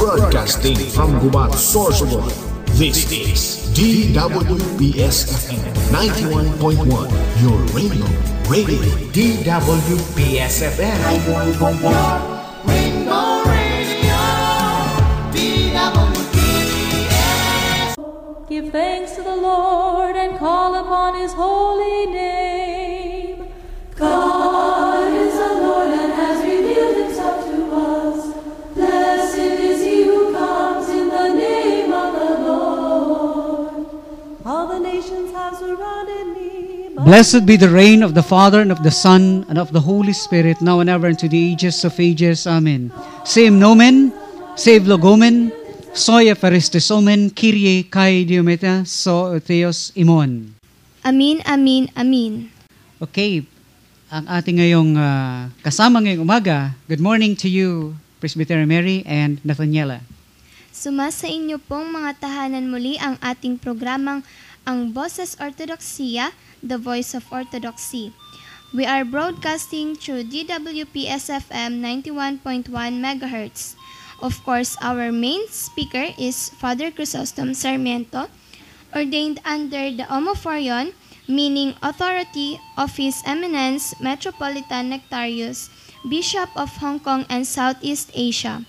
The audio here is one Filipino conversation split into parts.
Broadcasting from Gubat, Sorsogon. This is DWPS-FM 91.1, your radio. DWPS-FM 91.1. Give thanks to the Lord and call upon His holy name. God is the Lord and has revealed Himself to us. Blessed is He who comes in the name of the Lord. All the nations have surrounded me. Blessed be the reign of the Father and of the Son and of the Holy Spirit, now and ever unto the ages of ages. Amen. Same nomen, save logomen, soy Eucharistis omen, Kyrie kai diometa, so Theos imon. Amin, amin, amin. Okay, ang ating ngayong kasama ngayong umaga, good morning to you, Presbyterian Mary and Nathaniela. Sumasa inyo pong mga tahanan muli ang ating programang Ang Boses Ortodoxia, The Voice of Orthodoxy. We are broadcasting through DWPS-FM 91.1 MHz. Of course, our main speaker is Father Chrysostom Sarmiento, ordained under the Omophorion, meaning authority of His Eminence Metropolitan Nectarius, Bishop of Hong Kong and Southeast Asia.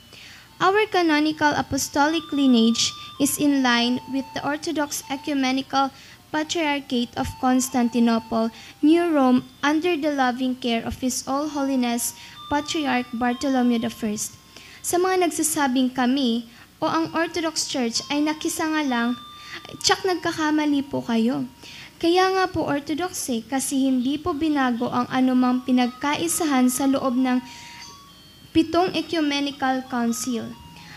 Our canonical apostolic lineage is in line with the Orthodox Ecumenical Patriarchate of Constantinople, New Rome, under the loving care of His All Holiness Patriarch Bartholomew I. Sa mga nagsasabing kami o ang Orthodox Church ay nakisanga lang, tsak nagkakamali po kayo. Kaya nga po Orthodox kasi hindi po binago ang anumang pinagkaisahan sa loob ng 7 Ecumenical Council.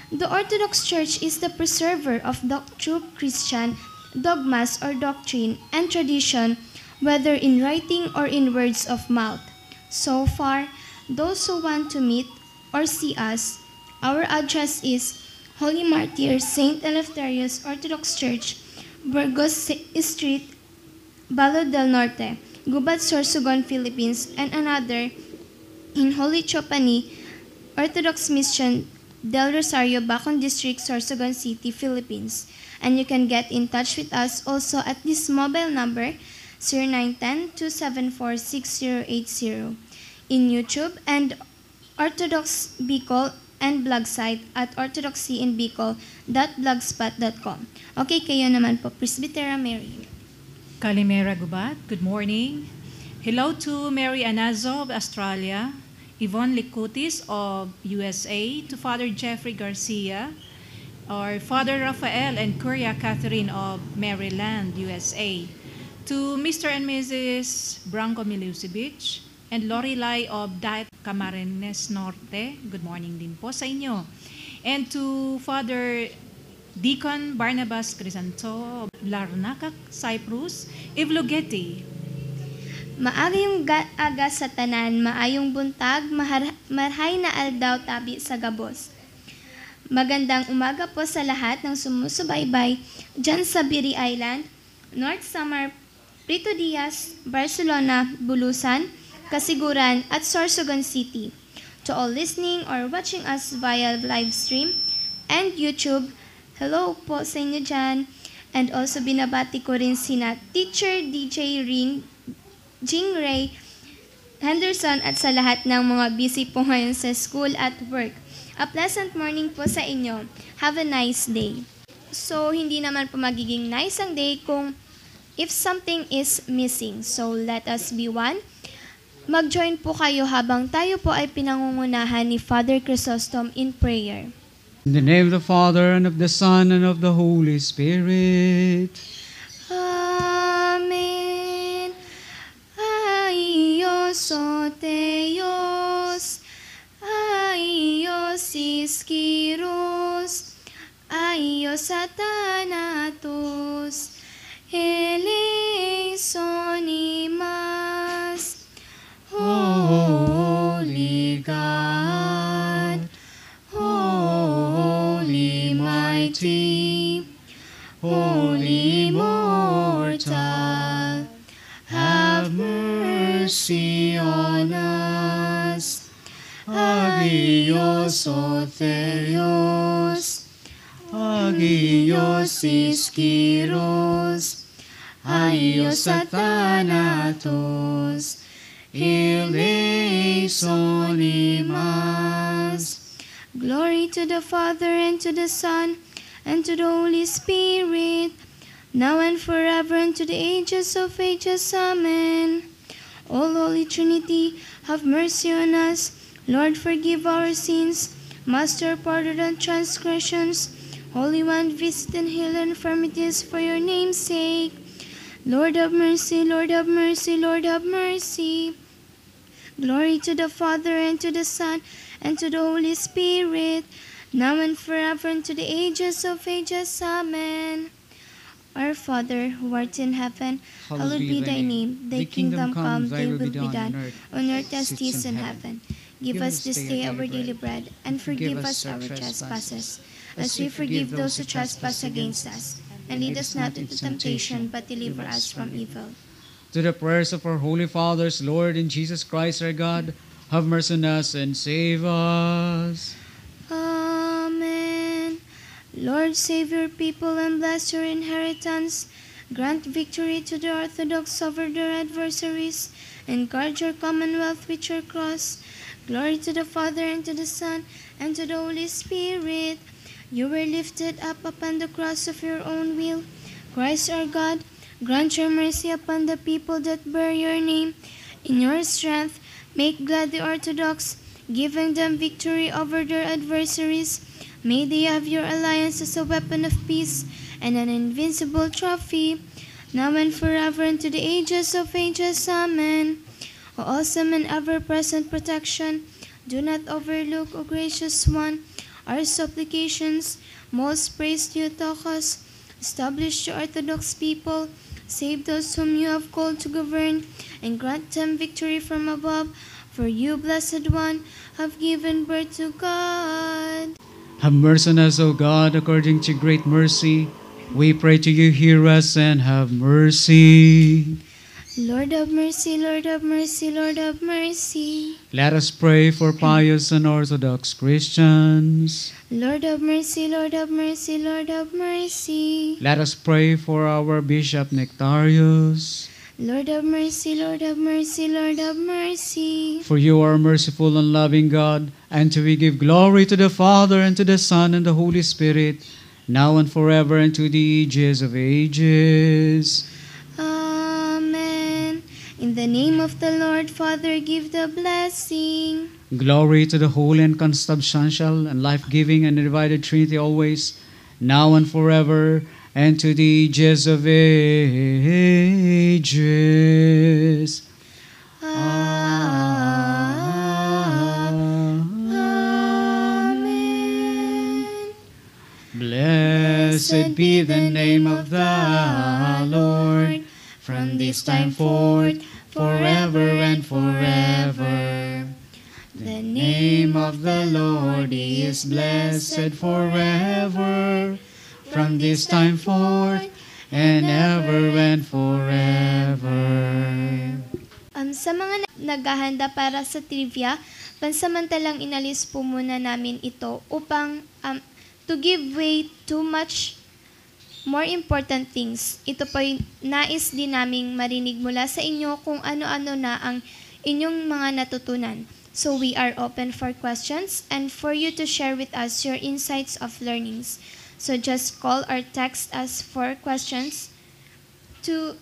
The Orthodox Church is the preserver of the true Christian dogmas or doctrine and tradition, whether in writing or in words of mouth. So far, those who want to meet or see us, our address is Holy Martyr Saint Eleftherius Orthodox Church, Burgos Street, Bacolod del Norte, Gubat, Sorsogon, Philippines, and another in Holy Chopani Orthodox Mission del Rosario, Bacon District, Sorsogon City, Philippines. And you can get in touch with us also at this mobile number 0910-274-6080 in YouTube and Orthodox Bicol and blog site at orthodoxyinbicol.blogspot.com. Okay, kayo naman po, Presbyterian Mary. Kalimera Gubat, good morning. Hello to Mary Anazo of Australia, Yvonne Licutis of USA, to Father Jeffrey Garcia, or Father Rafael and Curia Catherine of Maryland, USA, to Mr. and Mrs. Branko Milosevic, and Lorelai of Diet Camarines Norte. Good morning din po sa inyo. And to Father Deacon Barnabas Crisanto of Larnaca, Cyprus, Ivlogeti. Maayong aga sa tanan, maayong buntag, marhay na aldaw tabi sa gabos. Magandang umaga po sa lahat ng sumusubaybay dyan sa Biri Island, North Samar, Prito Diaz, Barcelona, Bulusan, Kasiguran, at Sorsogon City. To all listening or watching us via live stream and YouTube, hello po sa inyo dyan. And also binabati ko rin sina Teacher DJ Jing Ray Henderson at sa lahat ng mga busy po ngayon sa school at work. A pleasant morning po sa inyo. Have a nice day. So, hindi naman po magiging nice ang day kung if something is missing. So, let us be one. Mag-join po kayo habang tayo po ay pinangungunahan ni Father Chrysostom in prayer. In the name of the Father, and of the Son, and of the Holy Spirit. Amen. Aios o Theos, Aios Iskiros, Aios Athanatos, eleison imas, Holy God, Holy Mighty, Holy Immortal, have mercy on us. Agios o Theos, Agios ischiros, Aios athanatos, eleison imas. Glory to the Father, and to the Son, and to the Holy Spirit, now and forever, and to the ages of ages. Amen. O Holy Trinity, have mercy on us. Lord, forgive our sins. Master, pardon our transgressions. Holy One, visit and heal our infirmities for your name's sake. Lord have mercy, Lord have mercy, Lord have mercy. Glory to the Father, and to the Son, and to the Holy Spirit, now and forever, and to the ages of ages. Amen. Our Father, who art in heaven, hallowed be thy name. Thy kingdom come, thy will be done, on earth as it is in heaven. Give us this day our daily bread, and forgive us our trespasses, as we forgive those who trespass against us. And lead us not into temptation, but deliver us from evil. To the prayers of our holy fathers, Lord, in Jesus Christ our God, have mercy on us and save us. Amen. Lord, save your people and bless your inheritance. Grant victory to the Orthodox over their adversaries, and guard your commonwealth with your cross. Glory to the Father, and to the Son, and to the Holy Spirit. You were lifted up upon the cross of your own will. Christ our God, grant your mercy upon the people that bear your name. In your strength, make glad the Orthodox, giving them victory over their adversaries. May they have your alliance as a weapon of peace and an invincible trophy, now and forever, and to the ages of ages. Amen. O awesome and ever-present protection, do not overlook, O gracious one, our supplications. Most praised Theotokos, establish the Orthodox people, save those whom you have called to govern, and grant them victory from above. For you, Blessed One, have given birth to God. Have mercy on us, O God, according to great mercy. We pray to you, hear us, and have mercy. Lord have mercy, Lord have mercy, Lord have mercy. Let us pray for pious and Orthodox Christians. Lord have mercy, Lord have mercy, Lord have mercy. Let us pray for our Bishop Nectarius. Lord have mercy, Lord have mercy, Lord have mercy. For you are merciful and loving God, and to we give glory to the Father, and to the Son, and the Holy Spirit, now and forever, and to the ages of ages. Amen. In the name of the Lord, Father, give the blessing. Glory to the Holy and Consubstantial and Life-Giving and Divided Trinity always, now and forever, and to the ages of ages. Amen. Blessed be the name of the Lord, from this time forth, forever and forever. The name of the Lord is blessed forever, from this time forth, and ever and forever. Sa mga naghahanda para sa trivia, pansamantalang inalis po muna namin ito upang to give way to much more important things. Ito po yung nais din naming marinig mula sa inyo kung ano-ano na ang inyong mga natutunan. So we are open for questions and for you to share with us your insights of learnings. So just call or text us for questions to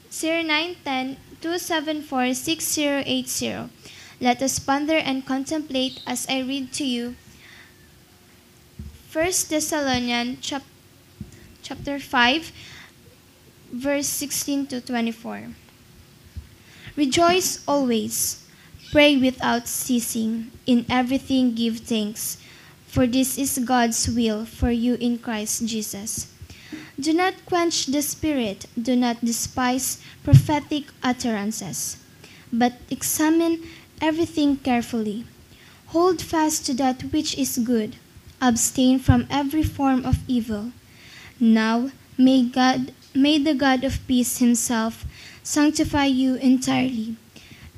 0910-274-6080. Let us ponder and contemplate as I read to you 1 Thessalonians chapter 5, verse 16 to 24. Rejoice always, pray without ceasing, in everything give thanks, for this is God's will for you in Christ Jesus. Do not quench the spirit, do not despise prophetic utterances, but examine everything carefully. Hold fast to that which is good, abstain from every form of evil. Now may the God of peace himself sanctify you entirely,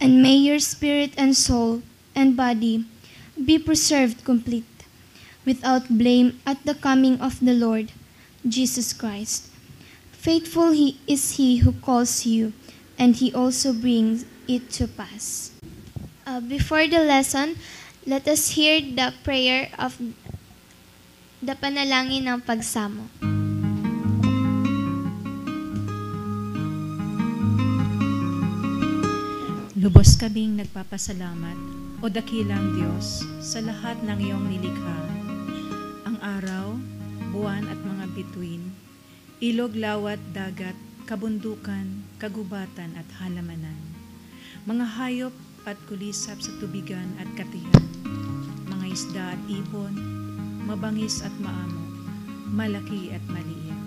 and may your spirit and soul and body be preserved complete, without blame at the coming of the Lord Jesus Christ. Faithful is he who calls you, and he also brings it to pass. Before the lesson, let us hear the prayer of the panalangin ng pagsamo. Lubos kaming nagpapasalamat, o dakilang Diyos, sa lahat ng iyong nilikha. Ang araw, buwan at mga bituin, ilog, lawat, dagat, kabundukan, kagubatan at halamanan. Mga hayop at kulisap sa tubigan at katihan, mga isda at ibon, mabangis at maamo, malaki at maliit.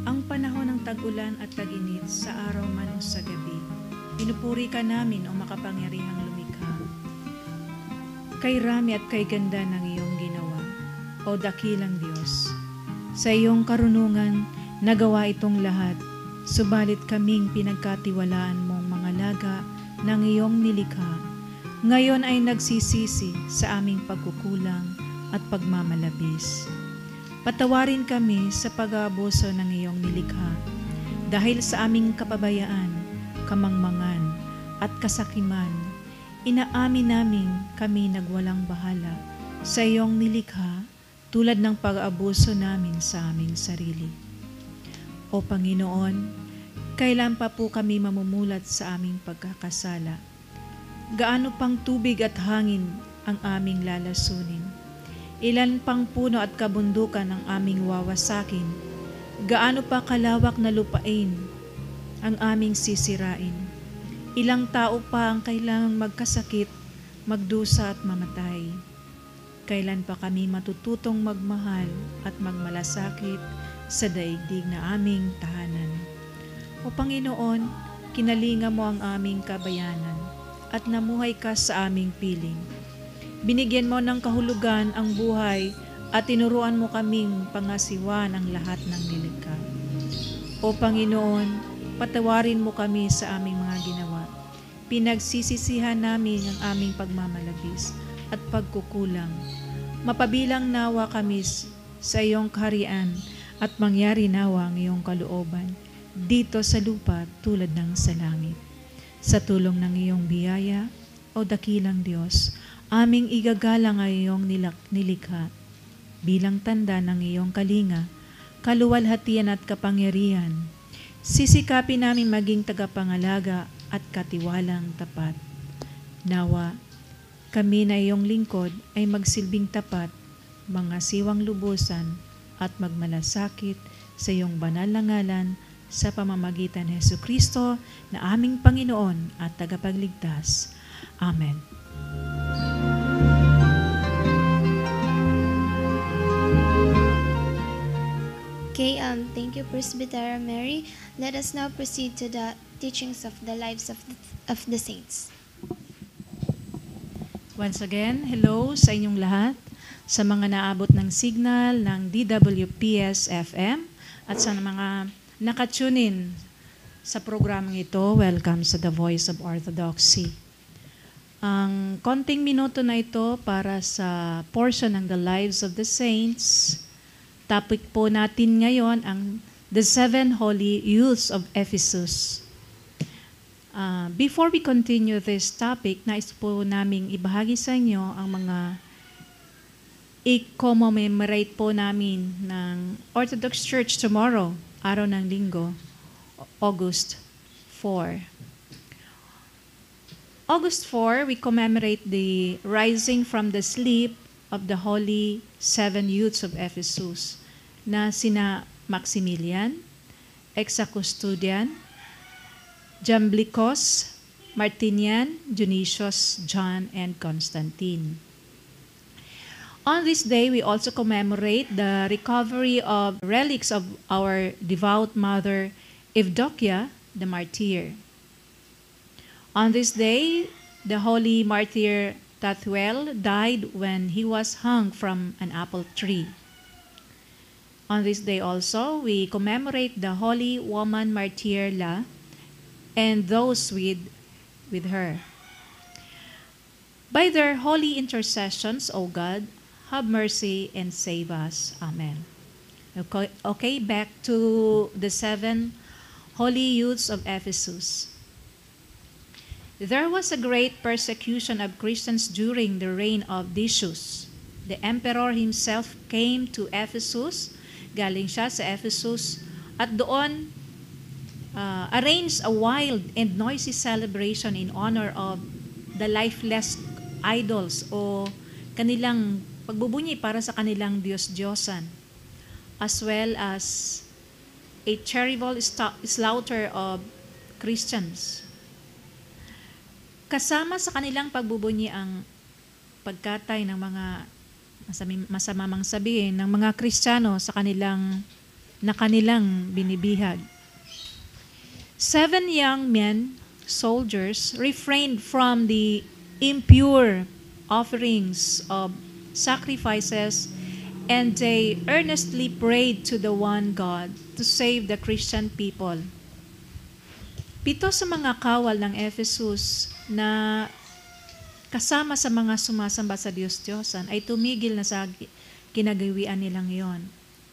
Ang panahon ng tag-ulan at tag-init sa araw man o sa gabi, pinupuri ka namin o makapangyarihang lumikha. Kay rami at kay ganda ng iyong ginawa, o dakilang Diyos. Sa iyong karunungan, nagawa itong lahat, subalit kaming pinagkatiwalaan mong mga laga ng iyong nilikha. Ngayon ay nagsisisi sa aming pagkukulang at pagmamalabis. Patawarin kami sa pag-aabuso ng iyong nilikha, dahil sa aming kapabayaan, kamangmangan at kasakiman, inaamin namin kami nagwalang bahala sa iyong nilikha tulad ng pag-abuso namin sa aming sarili. O Panginoon, kailan pa po kami mamumulat sa aming pagkakasala? Gaano pang tubig at hangin ang aming lalasunin? Ilan pang puno at kabundukan ang aming wawasakin? Gaano pa kalawak na lupain ang aming sisirain? Ilang tao pa ang kailangang magkasakit, magdusa at mamatay? Kailan pa kami matututong magmahal at magmalasakit sa daigdig na aming tahanan? O Panginoon, kinalinga mo ang aming kabayanan at namuhay ka sa aming piling. Binigyan mo ng kahulugan ang buhay at tinuruan mo kaming pangasiwan ang lahat ng nilikha. O Panginoon, patawarin mo kami sa aming mga ginawa. Pinagsisisihan namin ang aming pagmamalabis at pagkukulang. Mapabilang nawa kami sa iyong kaharian at mangyari nawa ang iyong kalooban dito sa lupa tulad ng sa langit. Sa tulong ng iyong biyaya, o dakilang Diyos, aming igagalang ang iyong nilikha bilang tanda ng iyong kalinga, kaluwalhatian at kapangyarihan. Sisikapin namin maging tagapangalaga at katiwalang tapat. Nawa, kami na iyong lingkod ay magsilbing tapat, mga siwang lubusan at magmalasakit sa iyong banal na ngalan sa pamamagitan ni Jesucristo na aming Panginoon at tagapagligtas. Amen. Okay, thank you, Presbyter Mary. Let us now proceed to the teachings of the lives of the saints. Once again, hello sa inyong lahat, sa mga naabot ng signal ng DWPS FM at sa mga nakatunin sa programang ito. Welcome sa The Voice of Orthodoxy. Ang konting minuto na ito para sa portion ng The Lives of the Saints. Topic po natin ngayon ang The Seven Holy Youths of Ephesus. Before we continue this topic, nais po naming ibahagi sa inyo ang mga i-commemorate po namin ng Orthodox Church tomorrow, araw ng Linggo, August 4. August 4, we commemorate the rising from the sleep of the Holy Seven Youths of Ephesus na sina Maximilian, Exacustudian, Jamblicos, Martinian, Dionysius, John, and Constantine. On this day, we also commemorate the recovery of relics of our devout mother, Evdokia, the martyr. On this day, the holy martyr Tathuel died when he was hung from an apple tree. On this day also, we commemorate the holy woman martyr La and those with her. By their holy intercessions, O God, have mercy and save us. Amen. Okay, back to the 7 holy youths of Ephesus. There was a great persecution of Christians during the reign of Decius. The emperor himself came to Ephesus, galing siya sa Ephesus, at doon arranged a wild and noisy celebration in honor of the lifeless idols o kanilang pagbubunyi para sa kanilang Diyos-Diyosan, as well as a terrible slaughter of Christians. Kasama sa kanilang pagbubunyi ang pagkatay ng mga masamang sabihin ng mga Kristiyano sa kanilang binibihag. 7 young men, soldiers, refrained from the impure offerings of sacrifices, and they earnestly prayed to the one God to save the Christian people. 7 sa mga kawal ng Ephesus na kasama sa mga sumasamba sa Diyos-Diyosan ay tumigil na sa kinagawian nilang iyon.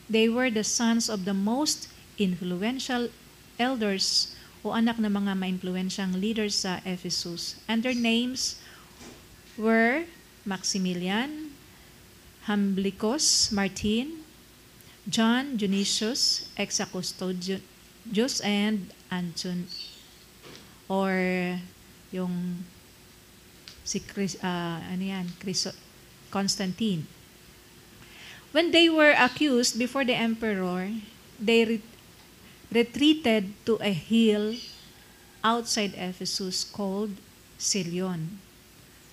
They were the sons of the most influential elders o anak ng mga maimpluwensyang leaders sa Ephesus. And their names were Maximilian, Hamblicus, Martin, John, Dionysius, Exacustodius, and Anton, or yung si Constantine. When they were accused before the emperor, they retreated to a hill outside Ephesus called Cilion.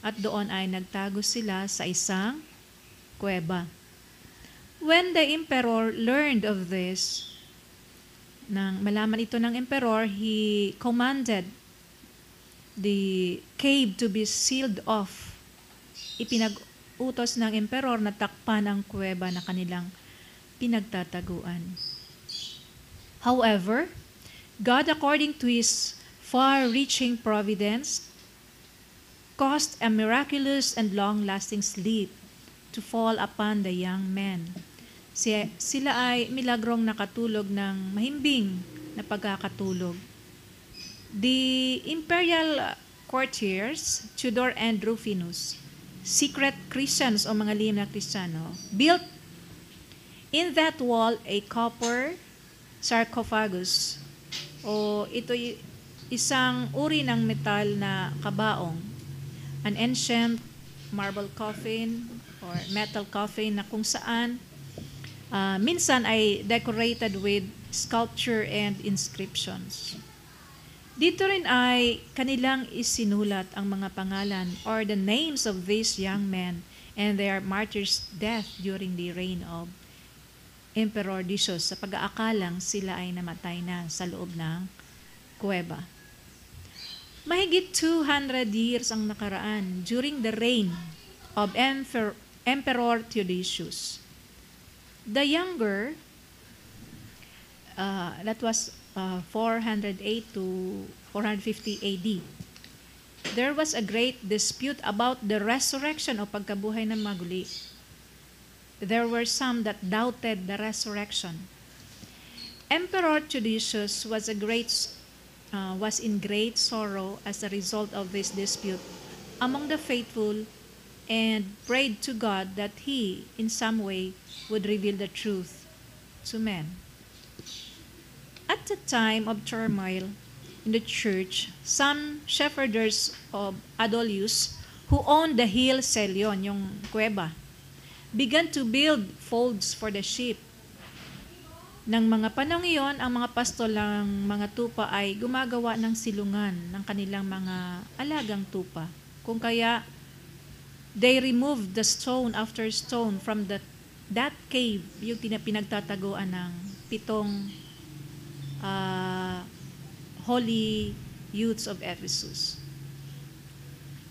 At doon ay nagtago sila sa isang kuweba. When the emperor learned of this, nang malaman ito ng emperor, he commanded the cave to be sealed off. Ipinag-utos ng emperor na takpan ang kuweba na kanilang pinagtataguan. However, God, according to His far-reaching providence, caused a miraculous and long-lasting sleep to fall upon the young men. Sila ay milagrong nakatulog ng mahimbing na pagkakatulog. The imperial courtiers, Tudor and Rufinus, secret Christians o mga lihim na Kristiyano, built in that wall a copper sarcophagus, o ito isang uri ng metal na kabaong, an ancient marble coffin or metal coffin na kung saan minsan ay decorated with sculpture and inscriptions. Dito rin ay kanilang isinulat ang mga pangalan or the names of these young men and their martyrs' death during the reign of Emperor Decius, sa pag-aakalang sila ay namatay na sa loob ng kuweba. Mahigit 200 years ang nakaraan during the reign of Emperor Theodosius. The younger, that was 408 to 450 AD. There was a great dispute about the resurrection o pagkabuhay ng maguli. There were some that doubted the resurrection. Emperor Theodosius was in great sorrow as a result of this dispute among the faithful and prayed to God that He, in some way, would reveal the truth to men. At the time of turmoil in the church, some shepherders of Adolius, who owned the hill Cilion, yung kuweba, began to build folds for the sheep. Nang mga panahon iyon, ang mga pastol ng mga tupa ay gumagawa ng silungan ng kanilang mga alagang tupa. Kung kaya, they removed the stone after stone from that cave, yung pinagtataguan ng 7 holy youths of Ephesus.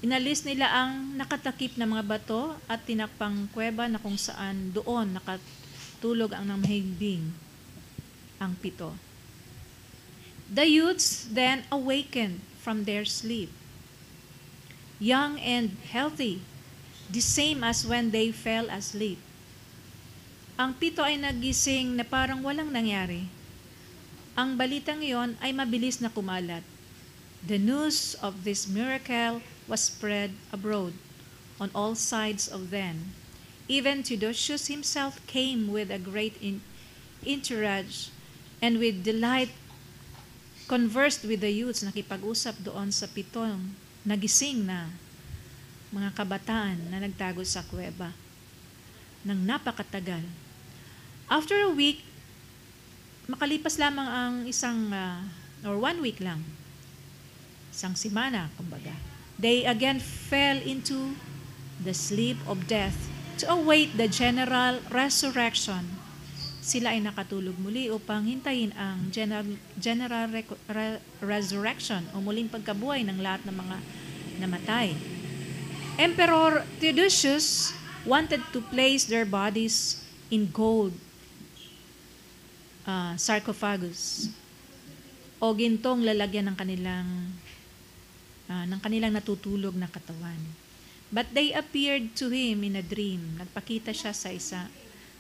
Inalis nila ang nakatakip na mga bato at tinakpang kuweba na kung saan doon nakatulog ang mahimbing ang 7. The youths then awakened from their sleep. Young and healthy, the same as when they fell asleep. Ang 7 ay nagising na parang walang nangyari. Ang balitang iyon ay mabilis na kumalat. The news of this miracle was spread abroad on all sides of them. Even Theodosius himself came with a great entourage, and with delight conversed with the youths, nakipag-usap doon sa 7 nagising na mga kabataan na nagtago sa kuweba ng napakatagal. After a week, makalipas lamang ang or 1 week lang, isang simana, kumbaga, they again fell into the sleep of death to await the general resurrection. Sila ay nakatulog muli upang hintayin ang general resurrection o muling pagkabuhay ng lahat ng mga namatay. Emperor Theodosius wanted to place their bodies in gold sarcophagus o gintong lalagyan ng kanilang natutulog na katawan. But they appeared to him in a dream. Nagpakita siya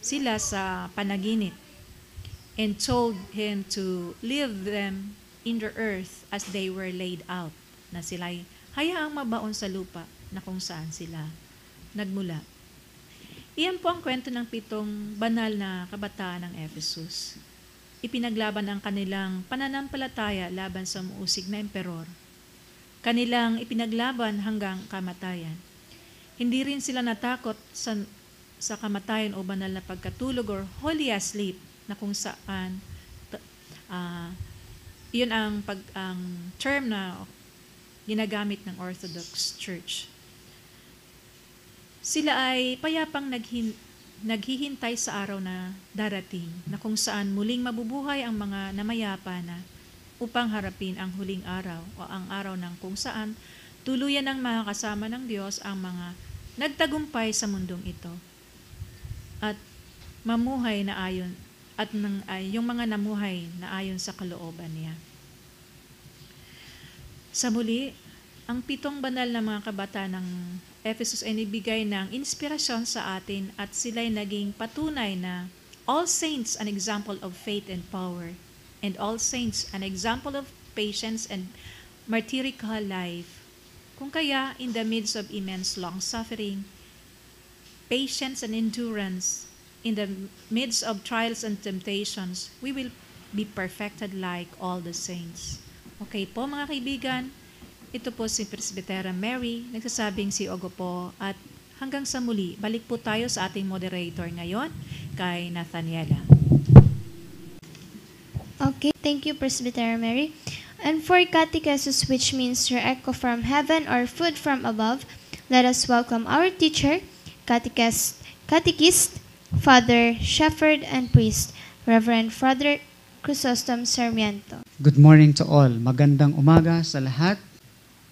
sila sa panaginip and told him to leave them in the earth as they were laid out, na sila'y hayaang mabaon sa lupa na kung saan sila nagmula. Iyan po ang kwento ng 7 banal na kabataan ng Ephesus. Ipinaglaban ang kanilang pananampalataya laban sa muusig na emperor. Kanilang ipinaglaban hanggang kamatayan. Hindi rin sila natakot sa kamatayan o banal na pagkatulog or holy asleep, na kung saan yun ang term na ginagamit ng Orthodox Church. Sila ay payapang naghihintay sa araw na darating, na kung saan muling mabubuhay ang mga namayapa na upang harapin ang huling araw o ang araw ng kung saan tuluyan ng makakasama ng Diyos ang mga nagtagumpay sa mundong ito at mamuhay na ayon yung mga namuhay na ayon sa kalooban niya. Sa muli, ang 7 banal na mga kabataan ng Ephesus ay nibigay ng inspirasyon sa atin at sila'y naging patunay na all saints an example of faith and power, and all saints an example of patience and martyrical life. Kung kaya, in the midst of immense long-suffering, patience and endurance, in the midst of trials and temptations, we will be perfected like all the saints. Okay po mga kaibigan, ito po si Presbytera Mary, nagsasabing si Ogo po, at hanggang sa muli, balik po tayo sa ating moderator ngayon, kay Nathaniela. Okay, thank you, Presbytera Mary. And for catechesis, which means your echo from heaven or food from above, let us welcome our teacher, catechist, Father, Shepherd, and Priest, Reverend Father Chrysostom Sarmiento. Good morning to all. Magandang umaga sa lahat.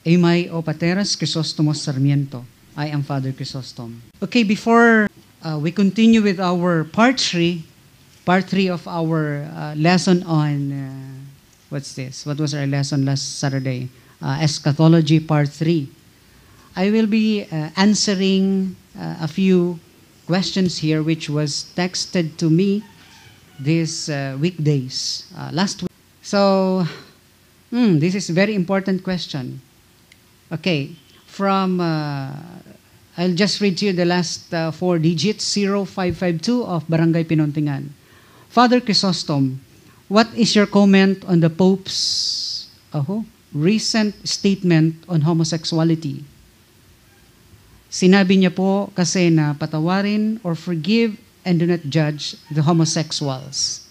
Amay o Pateras Chrysostomos Sarmiento. I am Father Chrysostom. Okay, before we continue with our part 3 of our lesson on, what's this? What was our lesson last Saturday? Eschatology part 3. I will be answering a few questions here which was texted to me these weekdays, last week. So, this is a very important question. Okay, I'll just read to you the last 4 digits, 0552 of Barangay Pinontingan. Father Chrysostom, what is your comment on the Pope's recent statement on homosexuality? Sinabi niya po kasi na patawarin or forgive and do not judge the homosexuals.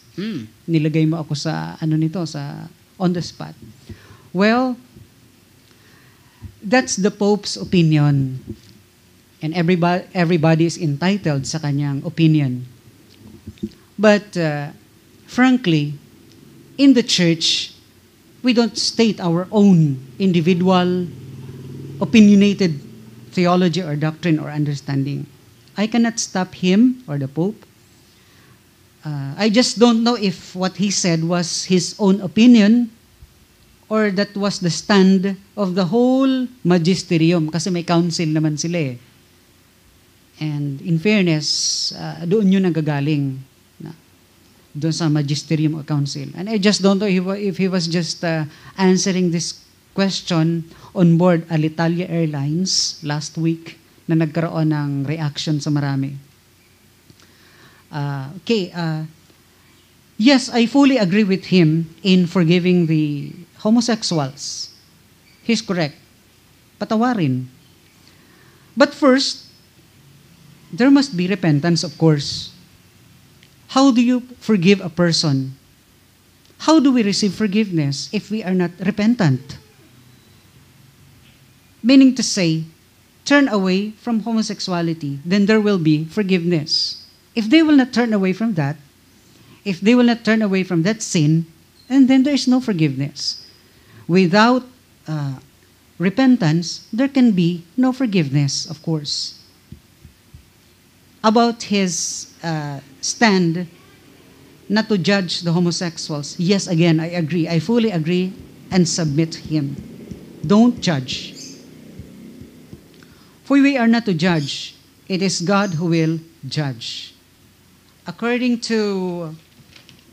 Nilagay mo ako sa on the spot. Well, that's the Pope's opinion. And everybody is entitled sa kanyang opinion. But frankly, in the church, we don't state our own individual opinionated theology or doctrine or understanding. I cannot stop him or the Pope. I just don't know if what he said was his own opinion or that was the stand of the whole magisterium, kasi may council naman sila eh. And in fairness, doon yun nagagaling. Doon sa Magisterium Council. And I just don't know if he was just answering this question on board Alitalia Airlines last week na nagkaroon ng reaction sa marami. Yes, I fully agree with him in forgiving the homosexuals. He's correct. Patawarin. But first, there must be repentance, of course. How do you forgive a person? How do we receive forgiveness if we are not repentant? Meaning to say, turn away from homosexuality, then there will be forgiveness. If they will not turn away from that, if they will not turn away from that sin, and then there is no forgiveness. Without repentance, there can be no forgiveness, of course. About his stand not to judge the homosexuals, yes, again, I agree. I fully agree and submit him. Don't judge. For we are not to judge. It is God who will judge. According to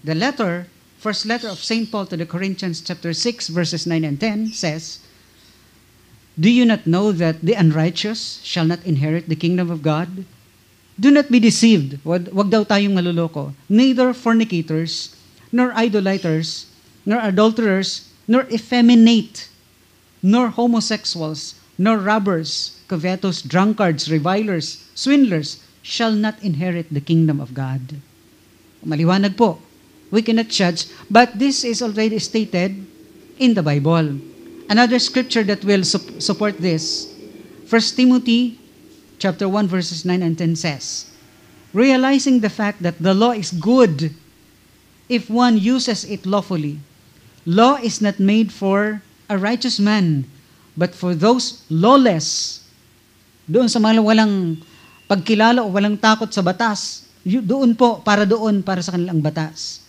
the letter, first letter of St. Paul to the Corinthians, chapter 6, verses 9 and 10, says, do you not know that the unrighteous shall not inherit the kingdom of God? Do not be deceived. Wag daw tayong maluloko. Neither fornicators, nor idolaters, nor adulterers, nor effeminate, nor homosexuals, nor robbers, covetous, drunkards, revilers, swindlers, shall not inherit the kingdom of God. Maliwanag po. We cannot judge, but this is already stated in the Bible. Another scripture that will support this, 1 Timothy chapter 1, verses 9 and 10 says, realizing the fact that the law is good if one uses it lawfully. Law is not made for a righteous man, but for those lawless. Doon sa mga walang pagkilala o walang takot sa batas, doon para sa kanilang batas.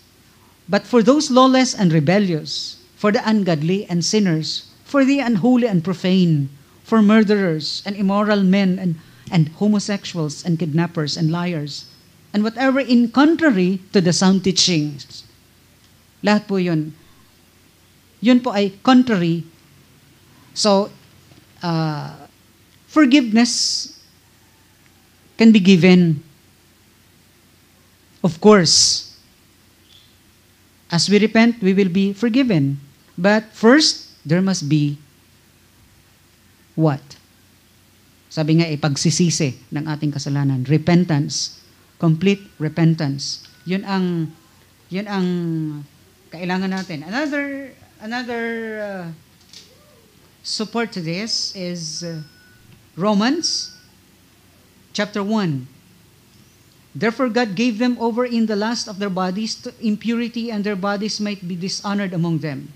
But for those lawless and rebellious, for the ungodly and sinners, for the unholy and profane, for murderers and immoral men and homosexuals and kidnappers and liars, and whatever in contrary to the sound teachings. Lahat po yun. Yun po ay contrary. So, forgiveness can be given. Of course, as we repent, we will be forgiven. But first, there must be what? Sabi nga, pagsisisi ng ating kasalanan. Repentance. Complete repentance. Yun ang kailangan natin. Another support to this is Romans chapter 1. Therefore God gave them over in the lust of their bodies to impurity, and their bodies might be dishonored among them.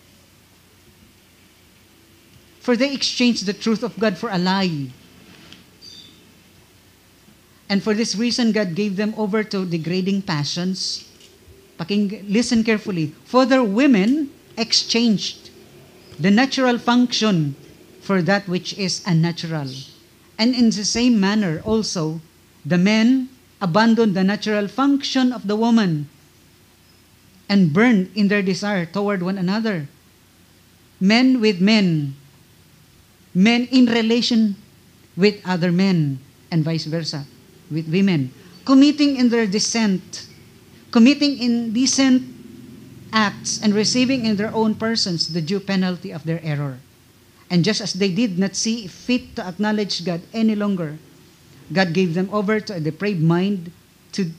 For they exchanged the truth of God for a lie. And for this reason, God gave them over to degrading passions. Listen carefully. For their women exchanged the natural function for that which is unnatural. And in the same manner also, the men abandoned the natural function of the woman and burned in their desire toward one another. Men with men. Men in relation with other men, and vice versa. With women, committing indecent acts and receiving in their own persons the due penalty of their error. And just as they did not see fit to acknowledge God any longer, God gave them over to a depraved mind to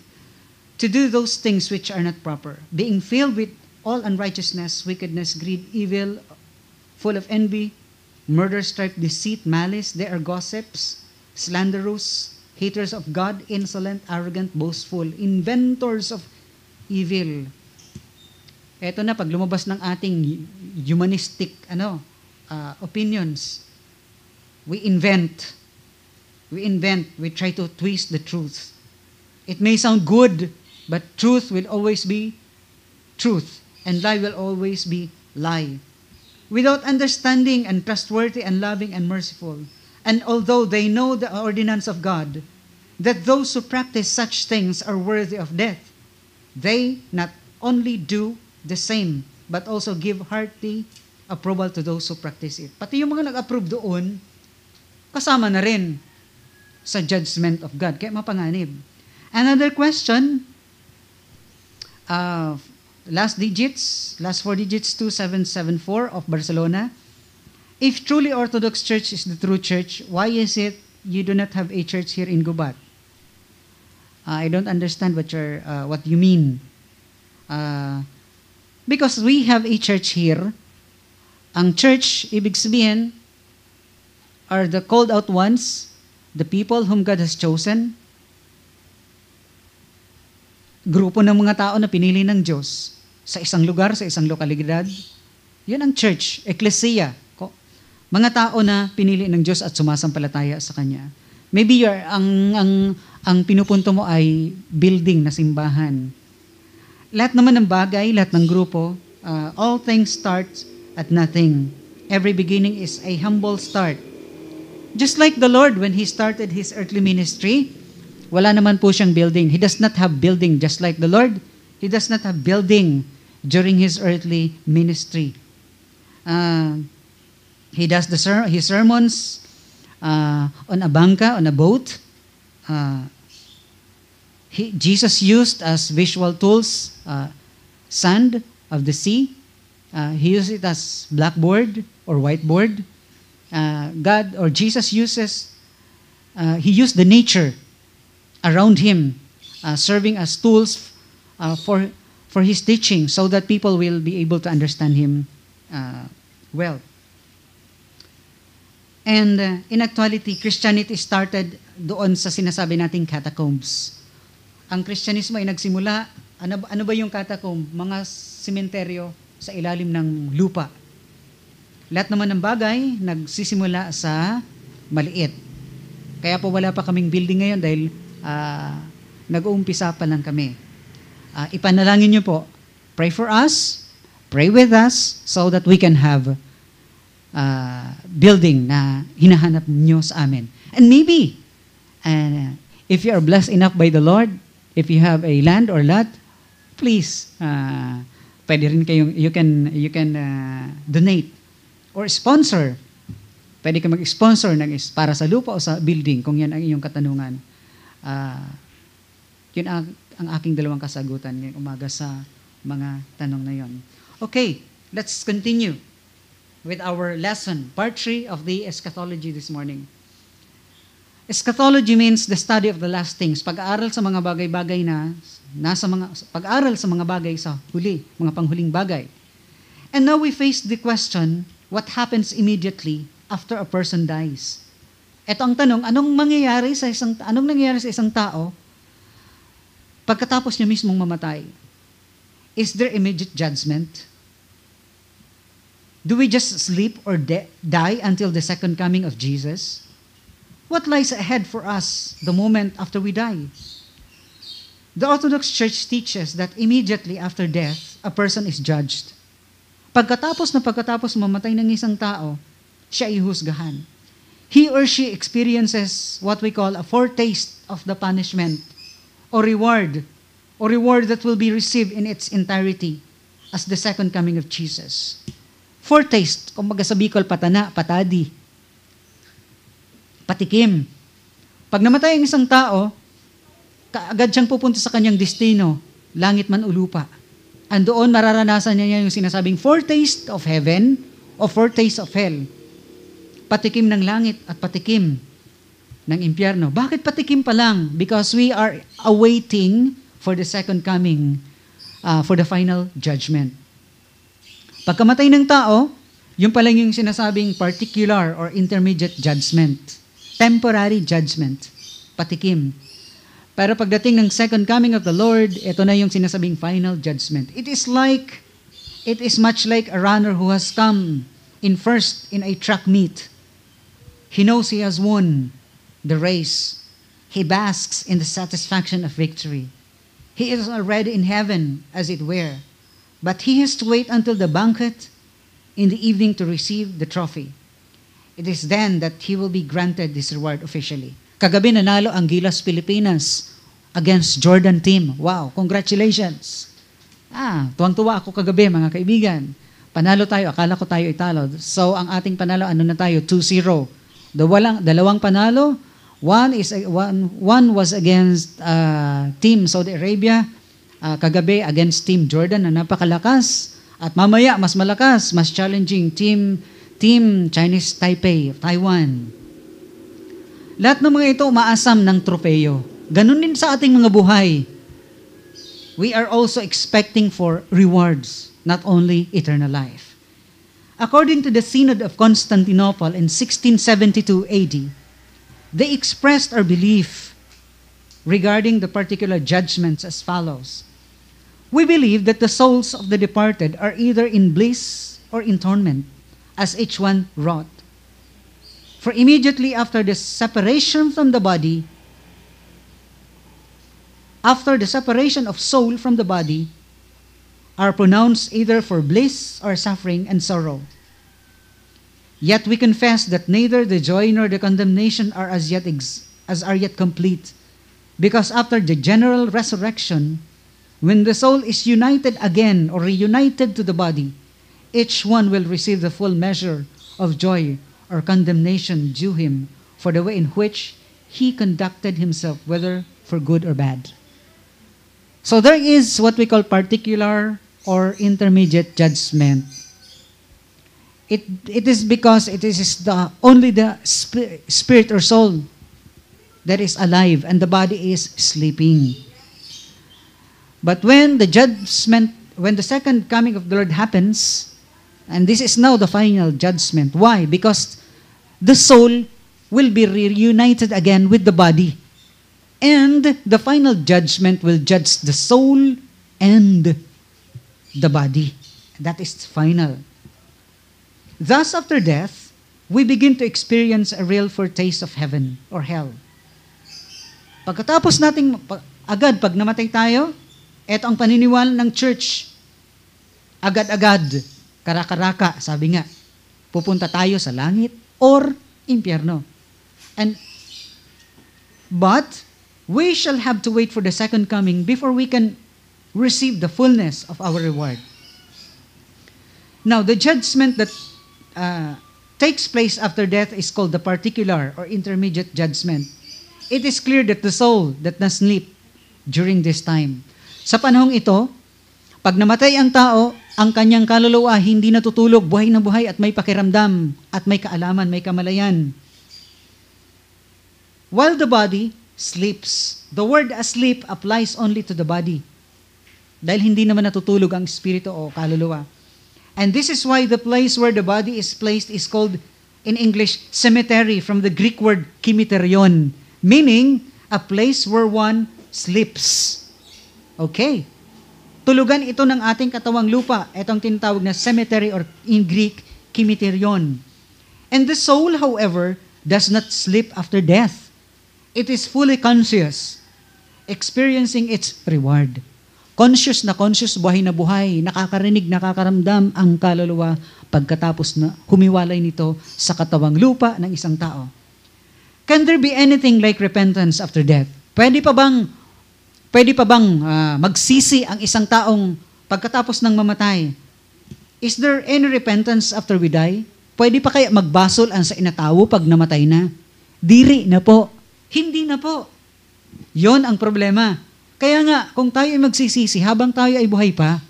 do those things which are not proper, being filled with all unrighteousness, wickedness, greed, evil, full of envy, murder, strife, deceit, malice. They are gossips, slanderous, haters of God, insolent, arrogant, boastful, inventors of evil. Ito na, pag lumabas ng ating humanistic opinions, we invent, we try to twist the truth. It may sound good, but truth will always be truth, and lie will always be lie. Without understanding and trustworthy and loving and merciful, and although they know the ordinance of God, that those who practice such things are worthy of death. They not only do the same, but also give hearty approval to those who practice it. Pati yung mga nag-approve doon, kasama na rin sa judgment of God. Kaya mapanganib. Another question, last four digits, 2774 of Barcelona. If truly Orthodox Church is the true church, why is it you do not have a church here in Gubat? I don't understand what you mean. Because we have a church here. Ang church, ibig sabihin, are the called out ones, the people whom God has chosen. Grupo ng mga tao na pinili ng Diyos sa isang lugar, sa isang lokalidad. Yun ang church, ecclesia. Mga tao na pinili ng Diyos at sumasampalataya sa Kanya. Maybe ang pinupunto mo ay building na simbahan. Lahat naman ng bagay, lahat ng grupo, all things start at nothing. Every beginning is a humble start. Just like the Lord, when He started His earthly ministry, wala naman po siyang building. He does not have building. Just like the Lord, He does not have building during His earthly ministry. He does his sermons on a bangka, on a boat. Jesus used as visual tools sand of the sea. He used it as blackboard or whiteboard. God or Jesus He used the nature around Him, serving as tools for His teaching so that people will be able to understand Him well. And in actuality, Christianity started doon sa sinasabi nating catacombs. Ang Kristyanismo ay nagsimula, ano ba yung catacomb? Mga sementeryo sa ilalim ng lupa. Lahat naman ng bagay nagsisimula sa maliit. Kaya po wala pa kaming building ngayon dahil nag-uumpisa pa lang kami. Ipanalangin niyo po, pray for us, pray with us so that we can have building na hinahanap niyo sa amin. And maybe, if you are blessed enough by the Lord, if you have a land or lot, please, pwede rin kayong, you can donate or sponsor. Pwede ka mag-sponsor para sa lupa o sa building kung yan ang iyong katanungan. Yun ang aking dalawang kasagutan ngayong umaga sa mga tanong na yon. Okay, let's continue with our lesson, part 3 of the eschatology this morning. Eschatology means the study of the last things, pag-aaral sa mga bagay-bagay pag-aaral sa mga bagay sa huli, mga panghuling bagay. And now we face the question, what happens immediately after a person dies? Ito ang tanong, anong nangyayari sa isang tao pagkatapos niya mismong mamatay? Is there immediate judgment? Do we just sleep or die until the second coming of Jesus? What lies ahead for us the moment after we die? The Orthodox Church teaches that immediately after death, a person is judged. Pagkatapos mamatay ng isang tao, siya ay husgahan. He or she experiences what we call a foretaste of the punishment or reward that will be received in its entirety as the second coming of Jesus. Foretaste, kumbaga sa Bicol, patana, patadi, patikim. Pag namatay ang isang tao, kaagad siyang pupunta sa kanyang destino, langit man o lupa. And doon mararanasan niya yung sinasabing foretaste of heaven o foretaste of hell. Patikim ng langit at patikim ng impyerno. Bakit patikim pa lang? Because we are awaiting for the second coming, for the final judgment. Pagkamatay ng tao, yun pa lang yung sinasabing particular or intermediate judgment. Temporary judgment. Patikim. Pero pagdating ng second coming of the Lord, ito na yung sinasabing final judgment. It is much like a runner who has come in first in a track meet. He knows he has won the race. He basks in the satisfaction of victory. He is already in heaven, as it were. But he has to wait until the banquet in the evening to receive the trophy. It is then that he will be granted this reward officially. Kagabi nanalo ang Gilas Pilipinas against Jordan team. Wow, congratulations. Tuwang-tuwa ako kagabi, mga kaibigan. Panalo tayo, akala ko tayo italo. So, ang ating panalo, ano na tayo? 2-0. Dalawang panalo. One was against Team Saudi Arabia. Kagabi, against Team Jordan na napakalakas. At mamaya, mas malakas, mas challenging Team Chinese Taipei, Taiwan. Lahat ng mga ito umaasam ng tropeyo. Ganun din sa ating mga buhay. We are also expecting for rewards, not only eternal life. According to the Synod of Constantinople in 1672 AD, they expressed our belief regarding the particular judgments as follows. We believe that the souls of the departed are either in bliss or in torment, as each one wrought. For immediately after the separation from the body, after the separation of soul from the body, are pronounced either for bliss or suffering and sorrow. Yet we confess that neither the joy nor the condemnation are as yet complete, because after the general resurrection, when the soul is united again or reunited to the body, each one will receive the full measure of joy or condemnation due him for the way in which he conducted himself, whether for good or bad. So there is what we call particular or intermediate judgment. It is because it is only the spirit or soul that is alive and the body is sleeping. But when the second coming of the Lord happens, and this is now the final judgment. Why? Because the soul will be reunited again with the body. And the final judgment will judge the soul and the body. That is final. Thus, after death, we begin to experience a real foretaste of heaven or hell. Pagkatapos nating agad, pag namatay tayo, eto ang paniniwala ng church. Agad-agad, karaka-raka, sabi nga, pupunta tayo sa langit or impyerno. But we shall have to wait for the second coming before we can receive the fullness of our reward. Now, the judgment that takes place after death is called the particular or intermediate judgment. It is clear that the soul that sleep during this time. Sa panahong ito, pag namatay ang tao, ang kanyang kaluluwa hindi natutulog, buhay na buhay at may pakiramdam at may kaalaman, may kamalayan. While the body sleeps. The word asleep applies only to the body. Dahil hindi naman natutulog ang espiritu o kaluluwa. And this is why the place where the body is placed is called, in English, cemetery, from the Greek word kimiterion, meaning a place where one sleeps. Okay. Tulugan ito ng ating katawang lupa. Itong tinatawag na cemetery or in Greek, kimiterion. And the soul, however, does not sleep after death. It is fully conscious, experiencing its reward. Conscious na conscious, buhay na buhay, nakakarinig, nakakaramdam ang kaluluwa pagkatapos na humiwalay nito sa katawang lupa ng isang tao. Can there be anything like repentance after death? Pwede pa bang magsisi ang isang taong pagkatapos ng mamatay? Is there any repentance after we die? Pwede pa kaya magbasol ang sa inatawo pag namatay na? Diri na po. Hindi na po. Yon ang problema. Kaya nga, kung tayo ay magsisisi habang tayo ay buhay pa,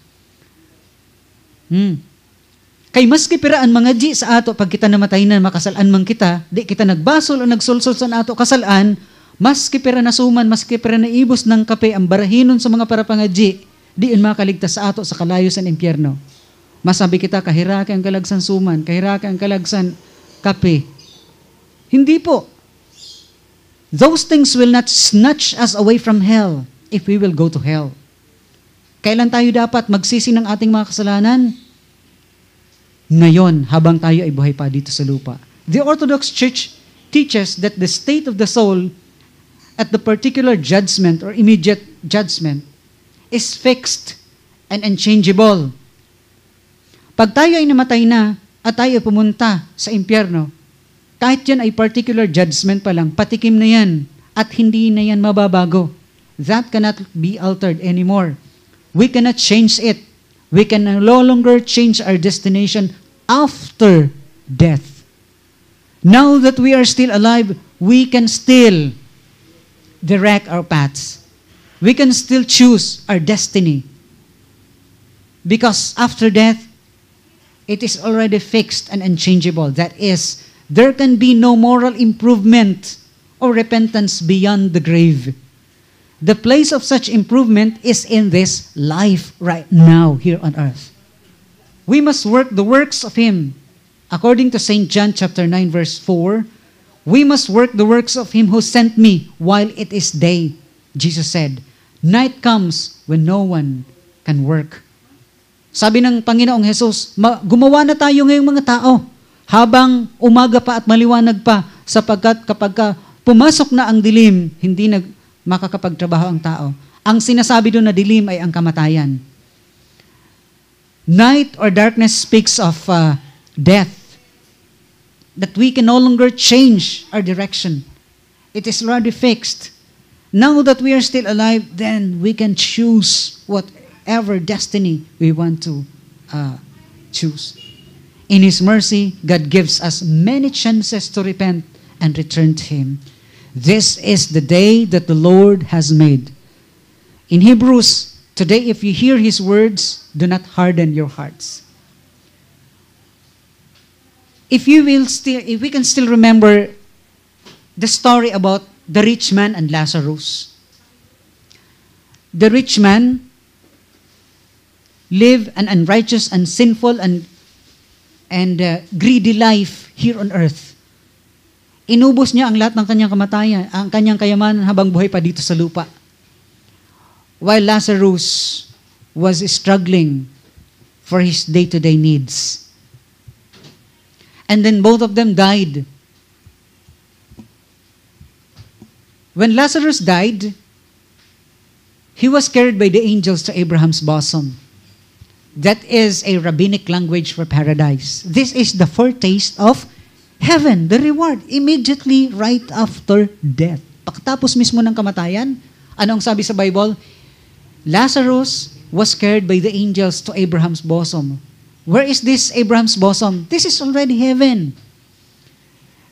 kay maski piraan mga G sa ato, pag kita namatay na, makasalaan man kita, di kita nagbasol o nagsulsol sa ato kasalaan, maski pira na suman, maski pira na ibos ng kape, ang barahinon sa mga parapangadji, diin makaligtas sa ato sa kalayo sa impyerno. Masabi kita, kahiraka ang kalagsan suman, kahiraka ang kalagsan kape. Hindi po. Those things will not snatch us away from hell if we will go to hell. Kailan tayo dapat magsisi ng ating mga kasalanan? Ngayon, habang tayo ay buhay pa dito sa lupa. The Orthodox Church teaches that the state of the soul at the particular judgment or immediate judgment is fixed and unchangeable. Pag tayo ay namatay na at tayo ay pumunta sa impyerno, Kahit yan ay particular judgment pa lang, patikim na yan at hindi na yan mababago. That cannot be altered anymore. We cannot change it. We can no longer change our destination after death. Now that we are still alive, we can still direct our paths. We can still choose our destiny. Because after death, it is already fixed and unchangeable. That is, there can be no moral improvement or repentance beyond the grave. The place of such improvement is in this life right now here on earth. We must work the works of Him. According to St. John chapter 9 verse 4, we must work the works of Him who sent me while it is day. Jesus said, night comes when no one can work. Sabi ng Panginoong Jesus, gumawa na tayo ngayong mga tao habang umaga pa at maliwanag pa, sapagkat kapag pumasok na ang dilim, hindi makakapagtrabaho ang tao. Ang sinasabi doon na dilim ay ang kamatayan. Night or darkness speaks of death, that we can no longer change our direction. It is already fixed. Now that we are still alive, then we can choose whatever destiny we want to choose. In His mercy, God gives us many chances to repent and return to Him. This is the day that the Lord has made. In Hebrews, today if you hear His words, do not harden your hearts. If we can still remember the story about the rich man and Lazarus. The rich man lived an unrighteous and sinful and greedy life here on earth. Inubos niya ang lahat ng kanyang kamatayan, ang kanyang kayamanan habang buhay pa dito sa lupa. While Lazarus was struggling for his day-to-day needs. And then both of them died. When Lazarus died, he was carried by the angels to Abraham's bosom. That is a rabbinic language for paradise. This is the foretaste of heaven, the reward, immediately right after death. Pagkatapos mismo ng kamatayan, ano ang sabi sa Bible? Lazarus was carried by the angels to Abraham's bosom. Where is this Abraham's bosom? This is already heaven.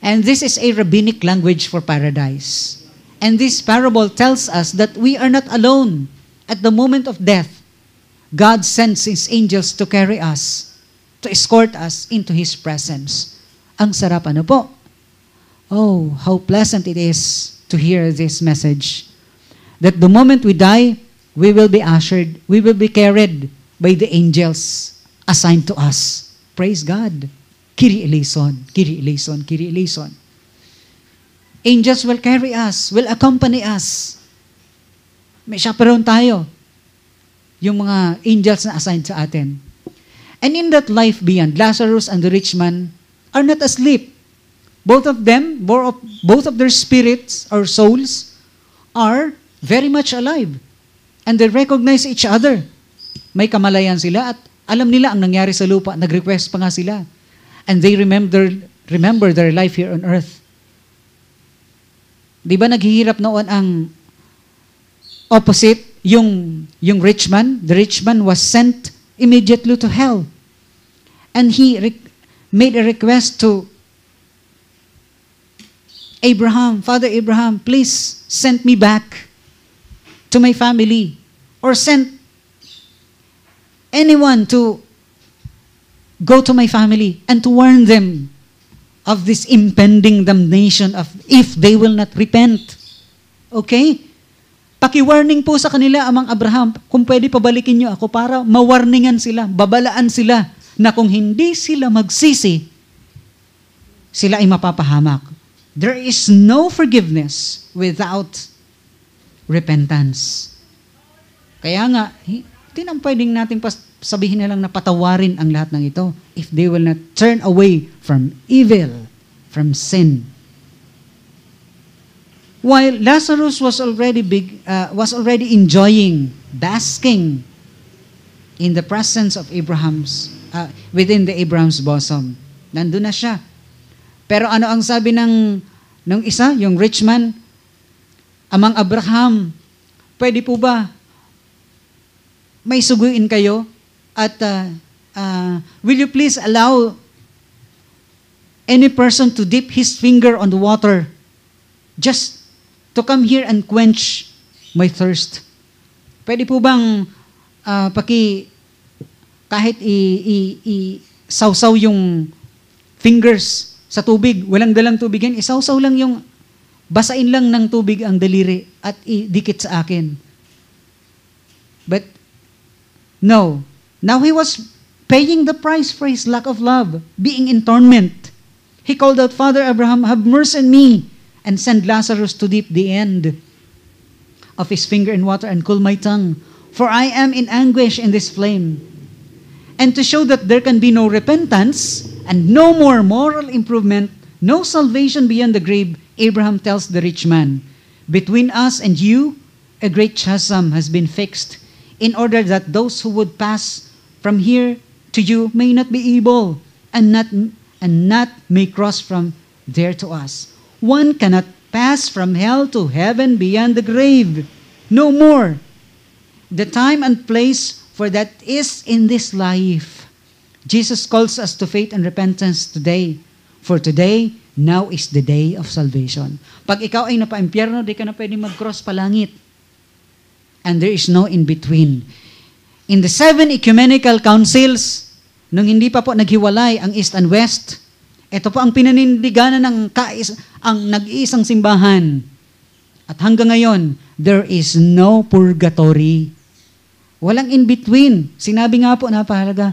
And this is a rabbinic language for paradise. And this parable tells us that we are not alone. At the moment of death, God sends His angels to carry us, to escort us into His presence. Ang sarap, ano po? Oh, how pleasant it is to hear this message. That the moment we die, we will be ushered, we will be carried by the angels assigned to us. Praise God. Kyrie eleison, Kyrie eleison, Kyrie eleison. Angels will carry us, will accompany us. May chaperone tayo. Yung mga angels na assigned sa atin. And in that life beyond, Lazarus and the rich man are not asleep. Both of them, both of their spirits or souls are very much alive. And they recognize each other. May kamalayan sila at alam nila ang nangyari sa lupa. Nag-request pa nga sila. And they remember their life here on earth. Di ba naghihirap noon ang opposite, yung rich man? The rich man was sent immediately to hell. And he made a request to Abraham, Father Abraham, please send me back to my family, or send anyone to go to my family and to warn them of this impending damnation if they will not repent. Okay? Paki-warning po sa kanila, Amang Abraham, kung pwede pabalikin niyo ako para mawarningan sila, babalaan sila, na kung hindi sila magsisi, sila ay mapapahamak. There is no forgiveness without repentance. Kaya nga, hindi na pwedeng natin sabihin na lang na patawarin ang lahat ng ito if they will not turn away from evil, from sin. While Lazarus was already enjoying, basking in the presence of within the Abraham's bosom. Nandun na siya. Pero ano ang sabi ng isa, yung rich man? Amang Abraham, pwede po ba may suguin kayo? At will you please allow any person to dip his finger on the water just to come here and quench my thirst? Pwede po bang kahit sausaw yung fingers sa tubig, walang dalang tubig yan, isawsaw lang yung, basain lang ng tubig ang daliri at idikit sa akin. But, no. Now he was paying the price for his lack of love, being in torment. He called out, Father Abraham, have mercy on me, and send Lazarus to dip the end of his finger in water and cool my tongue, for I am in anguish in this flame. And to show that there can be no repentance and no more moral improvement, no salvation beyond the grave, Abraham tells the rich man, between us and you, a great chasm has been fixed, in order that those who would pass from here to you may not be able, and not may cross from there to us. One cannot pass from hell to heaven beyond the grave. No more. The time and place for that is in this life. Jesus calls us to faith and repentance today. For today, now is the day of salvation. Pag ikaw ay napa-impyerno, di ka na pwede mag-cross palangit. And there is no in-between. In the 7 ecumenical councils, nung hindi pa po naghiwalay ang East and West, ito po ang pinanindiganan ng ang nag-iisang simbahan. At hanggang ngayon, there is no purgatory. Walang in-between. Sinabi nga po, napahalaga,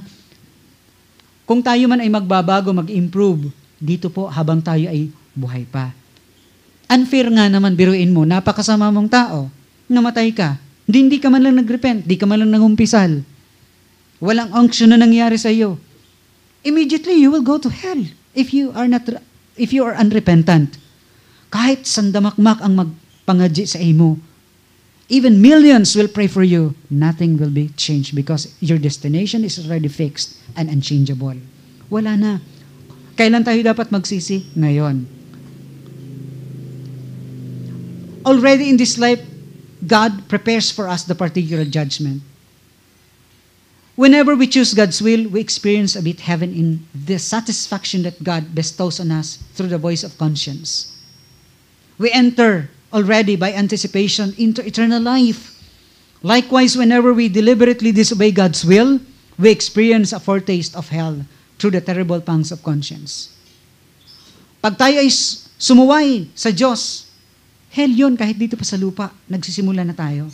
kung tayo man ay magbabago, mag-improve, dito po habang tayo ay buhay pa. Unfair nga naman, biruin mo, napakasama mong tao, namatay ka, hindi ka man lang nag-repent, di ka man lang nangumpisal. Walang unction na nangyari sa iyo. Immediately, you will go to hell if you are unrepentant. Kahit sandamakmak ang magpangadji sa imo, even millions will pray for you, nothing will be changed because your destination is already fixed and unchangeable. Wala na. Kailan tayo dapat magsisi? Ngayon. Already in this life, God prepares for us the particular judgment. Whenever we choose God's will, we experience a bit heaven in the satisfaction that God bestows on us through the voice of conscience. We enter already by anticipation into eternal life. Likewise, whenever we deliberately disobey God's will, we experience a foretaste of hell through the terrible pangs of conscience. Pag tayo ay sumuway sa Diyos, hell yun kahit dito pa sa lupa, nagsisimula na tayo.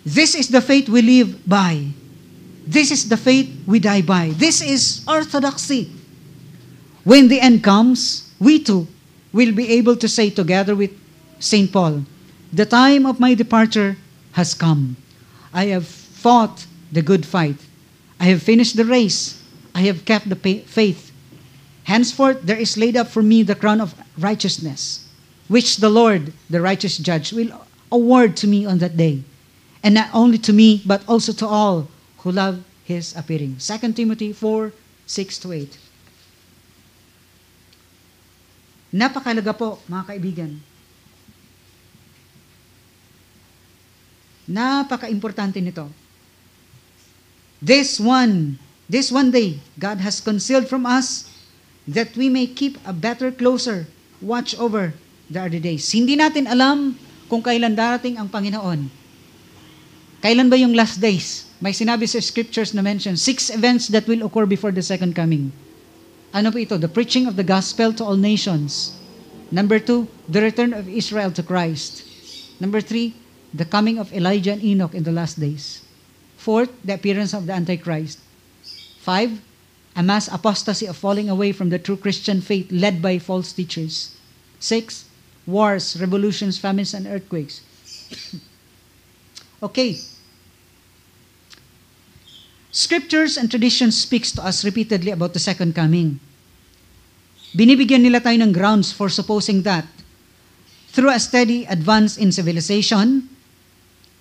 This is the faith we live by. This is the faith we die by. This is orthodoxy. When the end comes, we too will be able to say together with St. Paul, the time of my departure has come. I have fought the good fight. I have finished the race. I have kept the faith. Henceforth, there is laid up for me the crown of righteousness, which the Lord, the righteous judge, will award to me on that day. And not only to me, but also to all who love His appearing. 2 Timothy 4:6-8. Napakalaga po, mga kaibigan. Napaka-importante nito. This one day, God has concealed from us that we may keep a better, closer watch over the other days. Hindi natin alam kung kailan darating ang Panginoon. Kailan ba yung last days? May sinabi sa scriptures na mention, 6 events that will occur before the second coming. Ano po ito? The preaching of the gospel to all nations. Number 2, the return of Israel to Christ. Number 3, the coming of Elijah and Enoch in the last days. 4th, the appearance of the Antichrist. 5, a mass apostasy of falling away from the true Christian faith led by false teachers. 6, wars, revolutions, famines, and earthquakes. Okay. Scriptures and tradition speaks to us repeatedly about the second coming. Binibigyan nila tayo ng grounds for supposing that through a steady advance in civilization,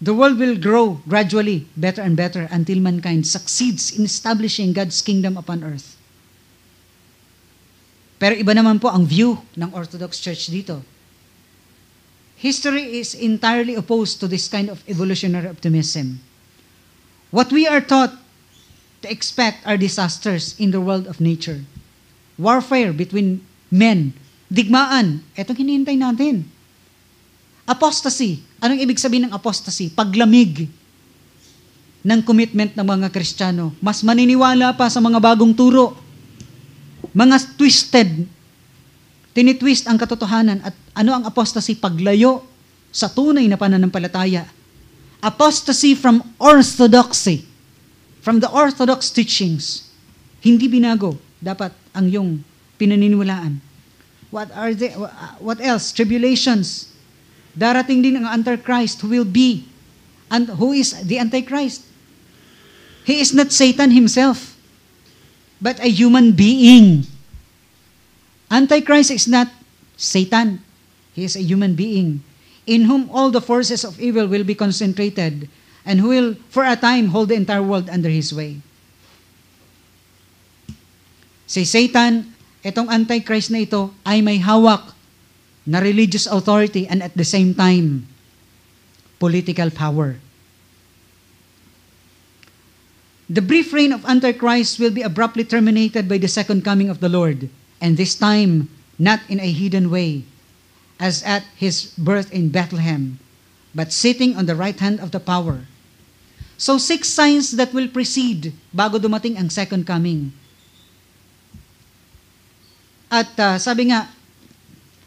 the world will grow gradually better and better until mankind succeeds in establishing God's kingdom upon earth. Pero iba naman po ang view ng Orthodox Church dito. History is entirely opposed to this kind of evolutionary optimism. What we are taught to expect are disasters in the world of nature. Warfare between men. Digmaan. Etong hinihintay natin. Apostasy. Anong ibig sabihin ng apostasy? Paglamig ng commitment ng mga Kristiyano. Mas maniniwala pa sa mga bagong turo. Mga twisted. Tinitwist ang katotohanan. At ano ang apostasy? Paglayo sa tunay na pananampalataya. Apostasy from orthodoxy. From the orthodox teachings. Hindi binago. Dapat ang iyong pinaniniwalaan. What else? Tribulations. Darating din ang Antichrist who will be. And who is the Antichrist? He is not Satan himself, but a human being. Antichrist is not Satan. He is a human being in whom all the forces of evil will be concentrated and who will for a time hold the entire world under his sway. Si Satan, itong Antichrist na ito ay may hawak na religious authority and at the same time, political power. The brief reign of Antichrist will be abruptly terminated by the second coming of the Lord, and this time, not in a hidden way, as at his birth in Bethlehem, but sitting on the right hand of the power. So 6 signs that will precede bago dumating ang second coming. At sabi nga,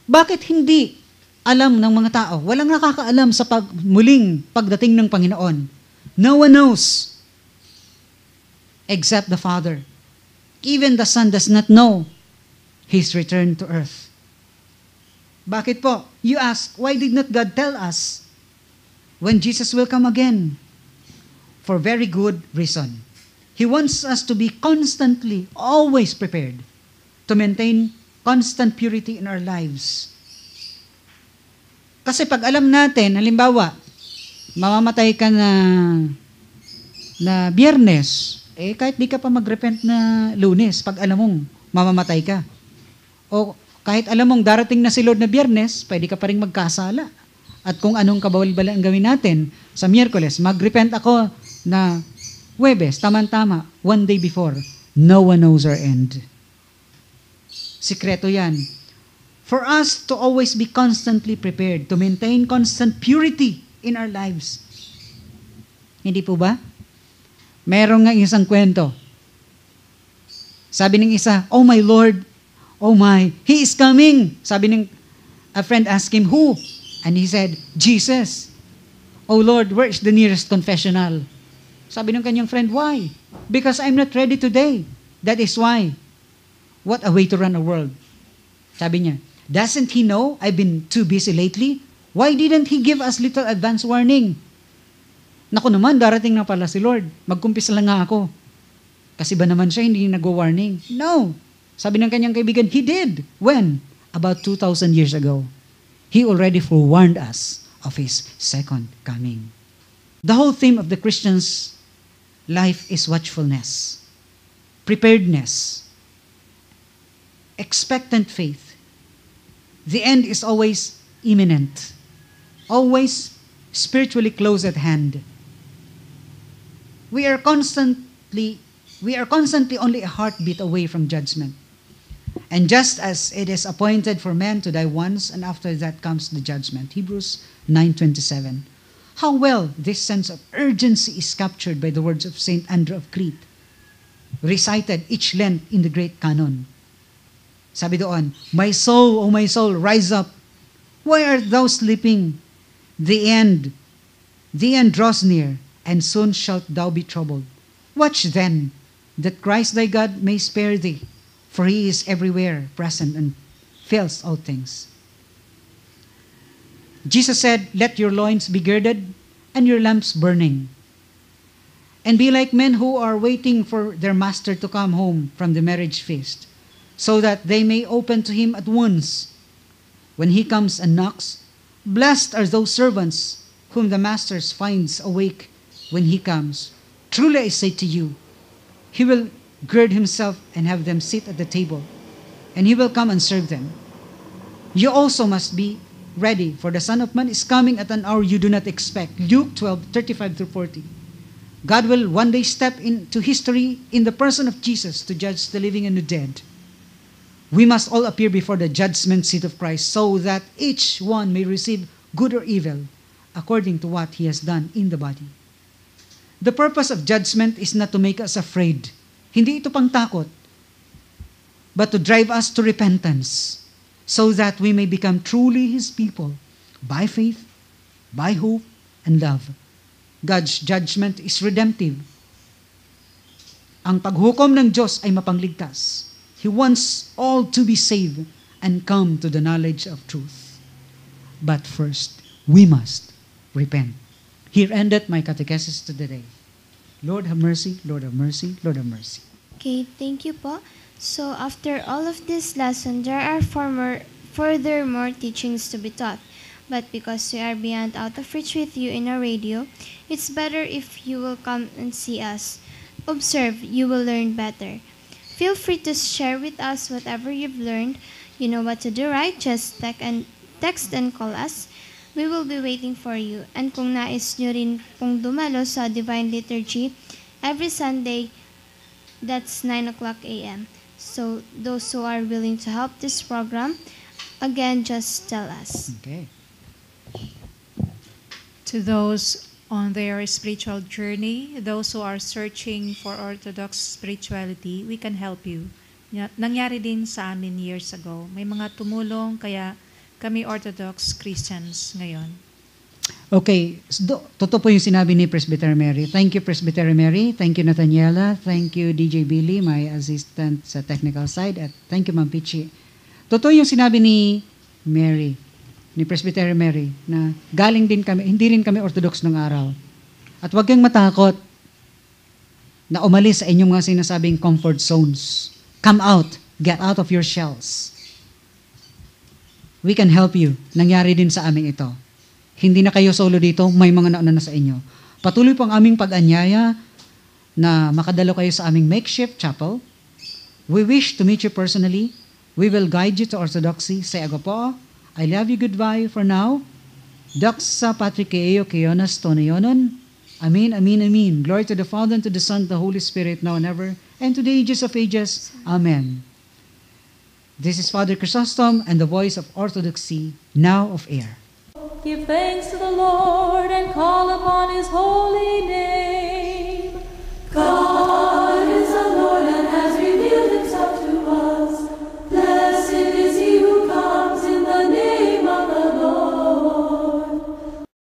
bakit hindi alam ng mga tao? Walang nakakaalam sa muling pagdating ng Panginoon. No one knows except the Father. Even the Son does not know His return to earth. Bakit po? You ask, why did not God tell us when Jesus will come again? For very good reason. He wants us to be constantly, always prepared to maintain constant purity in our lives. Kasi pag alam natin, halimbawa, mamamatay ka na Biyernes, kahit di ka pa mag-repent na Lunes, pag alam mong mamamatay ka. O kahit alam mong darating na si Lord na Biyernes, pwede ka pa rin magkasala. At kung anong kabawal-bala ang gawin natin, sa Miyerkules, mag-repent ako na Huwebes, tama-tama, one day before, no one knows our end. Sikreto yan. For us to always be constantly prepared, to maintain constant purity in our lives. Hindi po ba? Meron nga isang kwento. Sabi ng isa, oh my Lord, oh my, He is coming. Sabi ng a friend asked him, who? And he said, Jesus. Oh Lord, where is the nearest confessional? Sabi ng kanyang friend, why? Because I'm not ready today. That is why. What a way to run a world. Sabi niya, doesn't He know I've been too busy lately? Why didn't He give us little advance warning? Naku naman, darating na pala si Lord. Magkumpisa lang nga ako. Kasi ba naman siya hindi nag-warning? No. Sabi ng kanyang kaibigan, He did. When? About 2,000 years ago. He already forewarned us of His second coming. The whole theme of the Christian's life is watchfulness, preparedness, expectant faith. The end is always imminent, always spiritually close at hand. We are constantly only a heartbeat away from judgment. And just as it is appointed for man to die once, and after that comes the judgment. Hebrews 9:27. How well this sense of urgency is captured by the words of Saint Andrew of Crete, recited each Lent in the Great Canon. Sabi doon, my soul, O my soul, rise up. Why art thou sleeping? The end draws near, and soon shalt thou be troubled. Watch then, that Christ thy God may spare thee, for He is everywhere present and fills all things. Jesus said, let your loins be girded and your lamps burning. And be like men who are waiting for their master to come home from the marriage feast, so that they may open to him at once. When he comes and knocks, blessed are those servants whom the master finds awake when he comes. Truly I say to you, he will gird himself and have them sit at the table, and He will come and serve them. You also must be ready, for the Son of Man is coming at an hour you do not expect. Luke 12:35-40. God will one day step into history in the person of Jesus to judge the living and the dead. We must all appear before the judgment seat of Christ so that each one may receive good or evil according to what he has done in the body. The purpose of judgment is not to make us afraid. Hindi ito pang takot, but to drive us to repentance so that we may become truly His people by faith, by hope, and love. God's judgment is redemptive. Ang paghukom ng Diyos ay mapangligtas. He wants all to be saved and come to the knowledge of truth. But first, we must repent. Here endeth my catechesis to the day. Lord have mercy, Lord have mercy, Lord have mercy. Okay, thank you po. So after all of this lesson, there are further more teachings to be taught. But because we are beyond out of reach with you in our radio, it's better if you will come and see us. Observe, you will learn better. Feel free to share with us whatever you've learned. You know what to do, right? Just text and call us. We will be waiting for you. And kung nais nyo rin pong dumalo sa Divine Liturgy, every Sunday, that's 9 o'clock a.m. So those who are willing to help this program, again, just tell us. Okay. To those on their spiritual journey, those who are searching for orthodox spirituality, we can help you. Nangyari din sa amin years ago. May mga tumulong, kaya kami Orthodox Christians ngayon. Okay, totoo po yung sinabi ni Presbyter Mary. Thank you, Presbyter Mary. Thank you, Nathaniela. Thank you, DJ Billy, my assistant sa technical side. At thank you, Ma'am Pichi. Totoo yung sinabi ni Mary, ni Presbyter Mary, na galing din kami, hindi rin kami Orthodox ng araw. At huwag kang matakot na umalis sa inyong mga sinasabing comfort zones. Come out. Get out of your shells. We can help you. Nangyari din sa amin ito. Hindi na kayo solo dito, may mga nauna na sa inyo. Patuloy po ang aming pag-anyaya na makadalo kayo sa aming makeshift chapel. We wish to meet you personally. We will guide you to orthodoxy. Say ago po, I love you, goodbye for now. Doxa Patrikeo Keonas Tonayonon. Amen, amen, amen. Glory to the Father, and to the Son, and to the Holy Spirit, now and ever, and to the ages of ages. Amen. This is Father Chrysostom and the voice of orthodoxy, now of air. Give thanks to the Lord and call upon His holy